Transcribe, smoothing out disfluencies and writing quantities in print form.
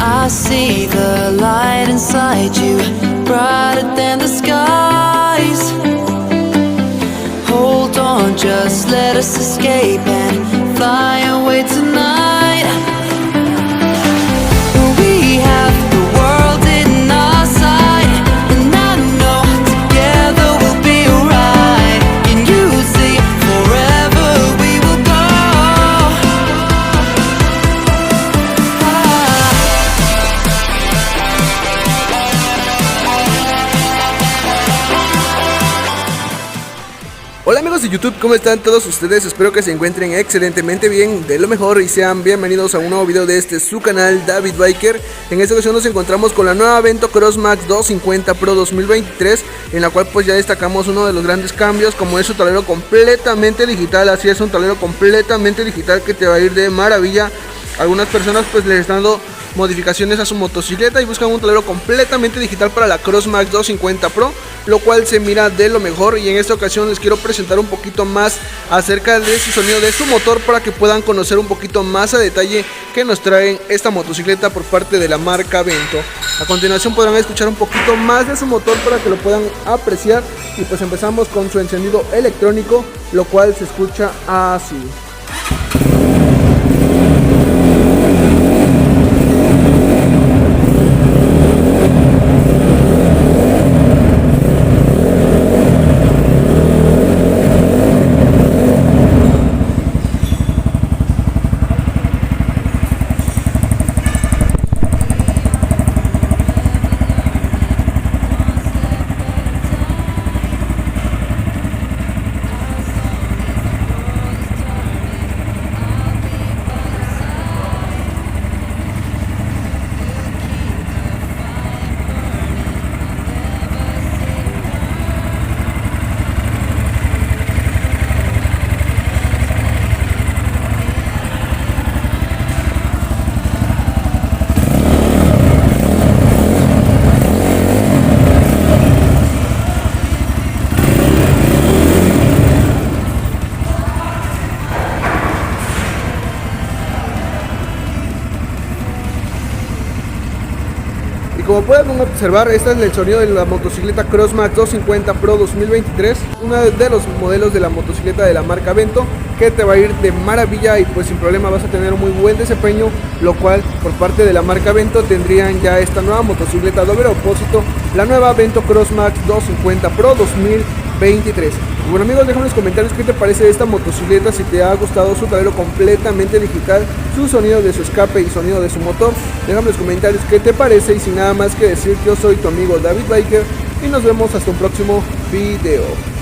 I see the light inside you, brighter than the skies. Hold on, just let us escape and fly away tonight. We have the world in our sight, and I know together we'll be alright. Can you see forever we will go? Hola amigos de YouTube, ¿cómo están todos ustedes? Espero que se encuentren excelentemente bien, de lo mejor, y sean bienvenidos a un nuevo video de su canal, David Biker. En esta ocasión nos encontramos con la nueva Vento Crossmax 250 Pro 2023, en la cual pues ya destacamos uno de los grandes cambios, como es su tablero completamente digital. Así es, un tablero completamente digital que te va a ir de maravilla. Algunas personas pues les están dando modificaciones a su motocicleta y buscan un tablero completamente digital para la Crossmax 250 Pro, lo cual se mira de lo mejor. Y en esta ocasión les quiero presentar un poquito más acerca de su sonido de su motor, para que puedan conocer un poquito más a detalle que nos traen esta motocicleta por parte de la marca Vento. A continuación podrán escuchar un poquito más de su motor para que lo puedan apreciar, y pues empezamos con su encendido electrónico, lo cual se escucha así. Como pueden observar, este es el sonido de la motocicleta Crossmax 250 Pro 2023, uno de los modelos de la motocicleta de la marca Vento, que te va a ir de maravilla y pues sin problema vas a tener un muy buen desempeño, lo cual por parte de la marca Vento tendrían ya esta nueva motocicleta doble propósito, la nueva Vento Crossmax 250 Pro 2023. Y bueno amigos, déjame en los comentarios qué te parece esta motocicleta, si te ha gustado su tablero completamente digital, su sonido de su escape y sonido de su motor. Déjame en los comentarios qué te parece, y sin nada más que decir, yo soy tu amigo David Biker y nos vemos hasta un próximo video.